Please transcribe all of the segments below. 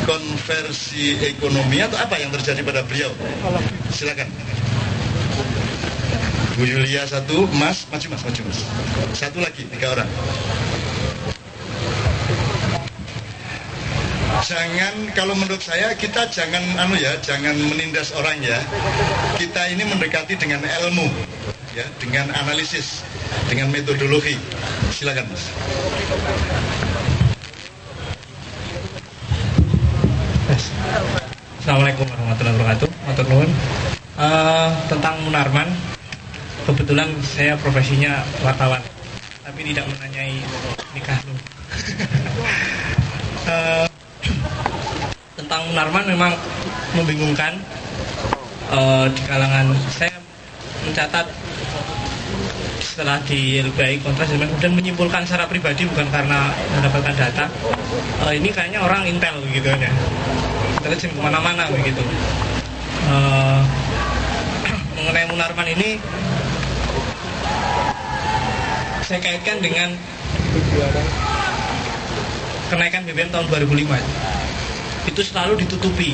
konversi ekonomi atau apa yang terjadi pada beliau? Silakan. Bu Yulia satu, Mas, maju mas. Satu lagi, 3 orang. Jangan, kalau menurut saya kita jangan jangan menindas orang ya. Kita ini mendekati dengan ilmu, ya, dengan analisis, dengan metodologi. Silakan mas. Assalamualaikum warahmatullahi wabarakatuh. Matur nuwun. Tentang Munarman, kebetulan saya profesinya wartawan, tapi tidak menanyai nikah lu. Tentang Munarman memang membingungkan. Di kalangan saya mencatat setelah di LBI Kontras dan menyimpulkan secara pribadi, bukan karena mendapatkan data, ini kayaknya orang intel gitu ya, intelijen kemana-mana begitu. Mengenai Munarman ini saya kaitkan dengan kenaikan BBM tahun 2005. Itu selalu ditutupi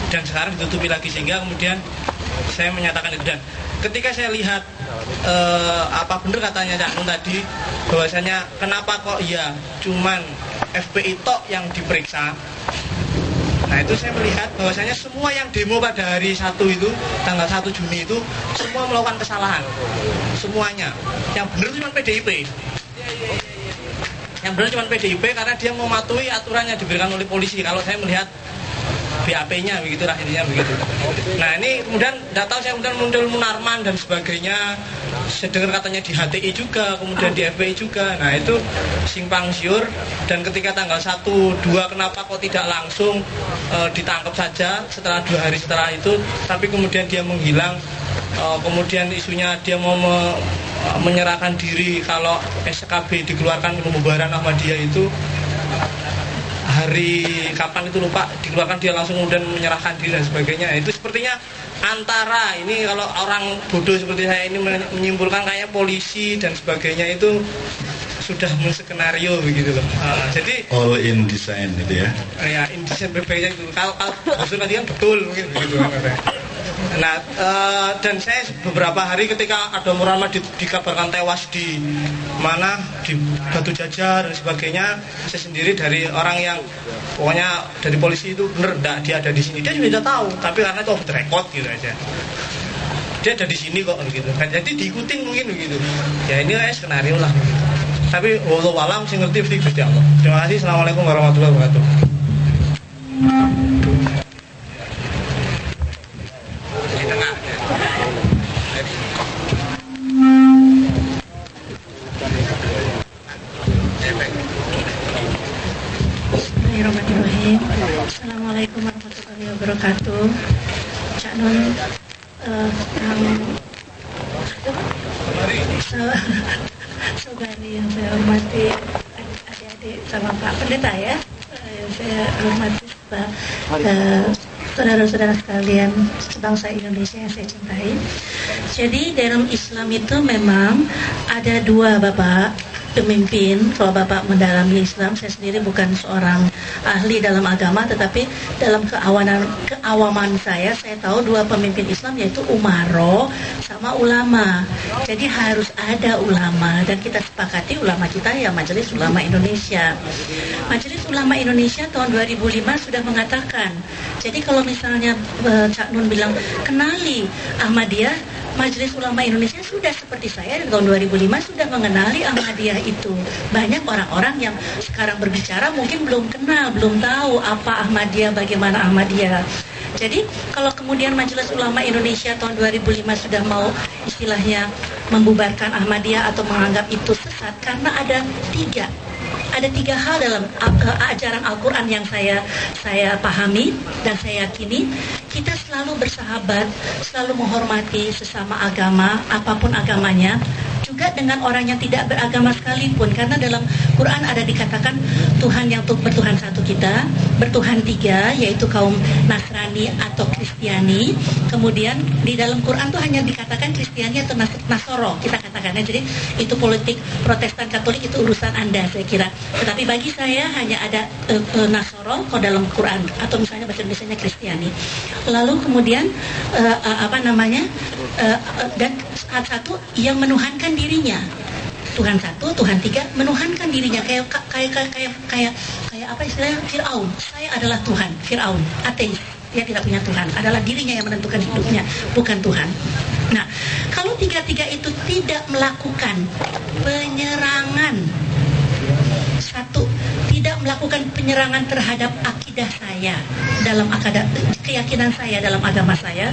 dan sekarang ditutupi lagi, sehingga kemudian saya menyatakan itu. Dan ketika saya lihat apa benar katanya Cak Nun tadi, bahwasanya kenapa kok ya cuman FPI tok yang diperiksa. Nah itu saya melihat bahwasanya semua yang demo pada hari 1 itu, tanggal 1 Juni itu, semua melakukan kesalahan. Semuanya. Yang benar cuma PDIP. Yang benar cuma PDIP karena dia mematuhi aturan yang diberikan oleh polisi. Kalau saya melihat BAP-nya begitulah intinya begitu. Nah ini kemudian tidak tahu, saya kemudian muncul Munarman dan sebagainya. Saya dengar katanya di HTI juga, kemudian di FPI juga. Nah itu simpang siur. Dan ketika tanggal 1, 2 kenapa kok tidak langsung ditangkap saja setelah 2 hari setelah itu, tapi kemudian dia menghilang. Kemudian isunya dia mau menyerahkan diri kalau SKB dikeluarkan, pembubaran Ahmadiyah itu hari kapan itu lupa, dikeluarkan dia langsung kemudian menyerahkan diri dan sebagainya. Itu sepertinya antara ini, kalau orang bodoh seperti saya ini menyimpulkan kayak polisi dan sebagainya itu sudah menskenario begitu loh. Jadi all in design itu ya. Ya in design berbeda itu. Kalau maksud tadi kan betul mungkin begitu. Nah, dan saya beberapa hari ketika ada Munarman dikabarkan tewas di mana, di Batu Jajar dan sebagainya, saya sendiri dari orang yang pokoknya dari polisi itu bener enggak dia ada di sini, dia juga tidak tahu, tapi karena itu off the record gitu aja, dia ada di sini kok gitu kan, jadi diikutin mungkin begitu ya. Ini kayak skenario lah gitu. Tapi wallahu alam sing ngerti Gusti Allah. Terima kasih. Assalamualaikum warahmatullahi wabarakatuh. Bismillahirrahmanirrahim. Assalamualaikum warahmatullahi wabarakatuh. Cak Nun, saudari yang saya hormati, adik-adik sama Pak Pendeta ya, saya hormati saudara-saudara sekalian sebangsa Indonesia yang saya cintai. Jadi dalam Islam itu memang ada 2 Bapak pemimpin. Kalau Bapak mendalami Islam, saya sendiri bukan seorang ahli dalam agama, tetapi dalam keawaman saya tahu 2 pemimpin Islam, yaitu Umaro sama ulama. Jadi harus ada ulama, dan kita sepakati ulama kita ya Majelis Ulama Indonesia. Majelis Ulama Indonesia tahun 2005 sudah mengatakan, jadi kalau misalnya Cak Nun bilang kenali Ahmadiyah, Majelis Ulama Indonesia sudah seperti saya di tahun 2005 sudah mengenali Ahmadiyah itu. Banyak orang-orang yang sekarang berbicara mungkin belum kenal, belum tahu apa Ahmadiyah, bagaimana Ahmadiyah. Jadi kalau kemudian Majelis Ulama Indonesia tahun 2005 sudah mau istilahnya membubarkan Ahmadiyah atau menganggap itu sesat, karena ada 3 hal dalam ajaran Al-Quran yang saya pahami dan saya yakini. Kita selalu bersahabat, selalu menghormati sesama agama, apapun agamanya, juga dengan orang yang tidak beragama sekalipun. Karena dalam Quran ada dikatakan Tuhan yang bertuhan satu kita, bertuhan tiga, yaitu kaum Nasrani atau Kristiani. Kemudian di dalam Quran tuh hanya dikatakan Kristiani atau Nasoro, kita katakannya. Jadi itu politik Protestan Katolik itu urusan Anda, saya kira. Tetapi bagi saya hanya ada Nasoro kalau dalam Quran, atau misalnya bahasa Indonesianya Kristiani. Lalu kemudian dan satu yang menuhankan dirinya. Tuhan satu, Tuhan tiga, menuhankan dirinya kayak apa istilahnya, Fir'aun. Saya adalah Tuhan, Fir'aun, ateis, dia tidak punya Tuhan, adalah dirinya yang menentukan hidupnya, bukan Tuhan. Nah, kalau tiga-tiga itu tidak melakukan penyerangan, satu, tidak melakukan penyerangan terhadap akidah saya, dalam keyakinan saya dalam agama saya,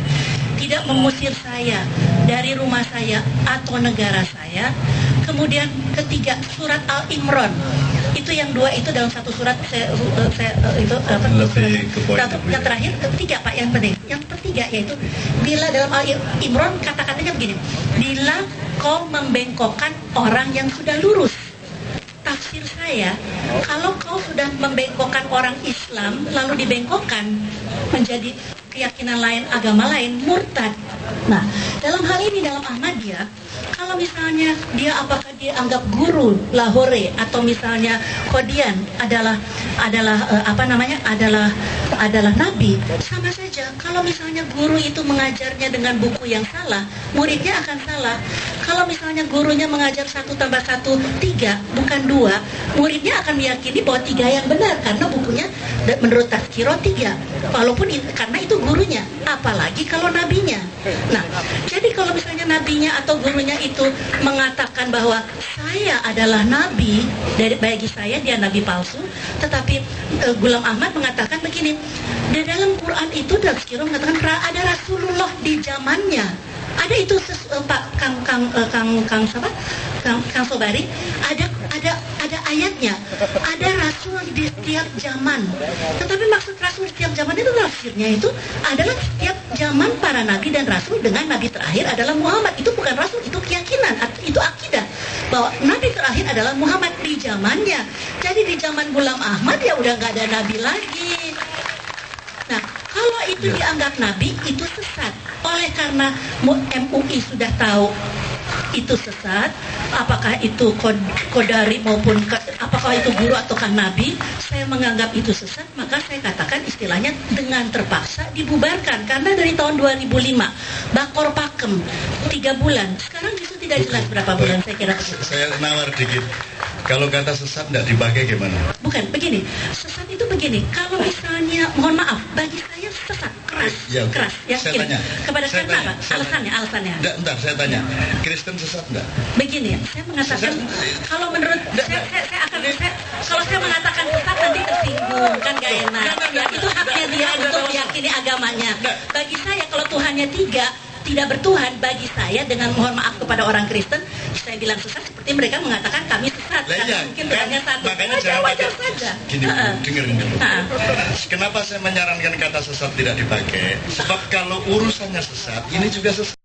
tidak mengusir saya dari rumah saya atau negara saya. Kemudian ketiga, surat Al-Imran. Itu yang dua itu dalam satu surat yang terakhir, ketiga Pak, yang penting. Yang ketiga yaitu bila dalam Al-Imran kata-katanya begini, bila kau membengkokkan orang yang sudah lurus. Tafsir saya, kalau kau sudah membengkokkan orang Islam lalu dibengkokkan menjadi keyakinan lain, agama lain, murtad. Nah, dalam hal ini dalam Ahmadiyah, kalau misalnya dia apakah dia anggap guru Lahore atau misalnya Qadian adalah nabi, sama saja. Kalau misalnya guru itu mengajarnya dengan buku yang salah, muridnya akan salah. Kalau misalnya gurunya mengajar 1 + 1 3, bukan 2, muridnya akan meyakini bahwa 3 yang benar karena bukunya menurut Tazkirah 3. Walaupun karena itu gurunya, apalagi kalau nabinya. Nah, jadi kalau misalnya nabinya atau gurunya itu mengatakan bahwa saya adalah nabi, bagi saya dia nabi palsu, tetapi Ghulam Ahmad mengatakan begini, di dalam Quran itu Tazkirah mengatakan ada Rasulullah di zamannya. Ada itu Pak Kang Sobari, ada ayatnya, ada rasul di setiap zaman. Tetapi maksud rasul di setiap zaman itu tafsirnya itu adalah setiap zaman para nabi dan rasul dengan nabi terakhir adalah Muhammad. Itu bukan rasul, itu keyakinan, itu akidah bahwa nabi terakhir adalah Muhammad di zamannya. Jadi di zaman Ghulam Ahmad ya udah nggak ada nabi lagi. Nah, kalau itu dianggap nabi, itu sesat. Oleh karena MUI sudah tahu itu sesat, apakah itu Qadari maupun apakah itu guru ataukah nabi, saya menganggap itu sesat, maka saya katakan istilahnya dengan terpaksa dibubarkan. Karena dari tahun 2005 Bakor Pakem 3 bulan, sekarang itu tidak jelas berapa bulan saya kira. Saya nawar dikit, kalau kata sesat tidak dipakai gimana? Bukan, begini, sesat itu begini, kalau misalnya, mohon maaf, bagi saya sesat, keras, ya, keras. Yang saya gini, tanya, kepada saya karena tanya, apa? Alasannya. Enggak, saya tanya, Kristen sesat enggak? Begini, saya mengatakan, kalau menurut, kalau saya mengatakan sesat nanti tersinggung, kan gak enak. Ya, itu haknya dia untuk meyakini agamanya. Bagi saya, kalau Tuhannya 3, tidak bertuhan, bagi saya dengan mohon maaf kepada orang Kristen, saya bilang sesat seperti mereka mengatakan kami sesat karena mungkin Tuhannya satu. Wajar saja. Gini, dengerin dulu. Kenapa saya menyarankan kata sesat tidak dipakai? Sebab kalau urusannya sesat, ini juga sesat.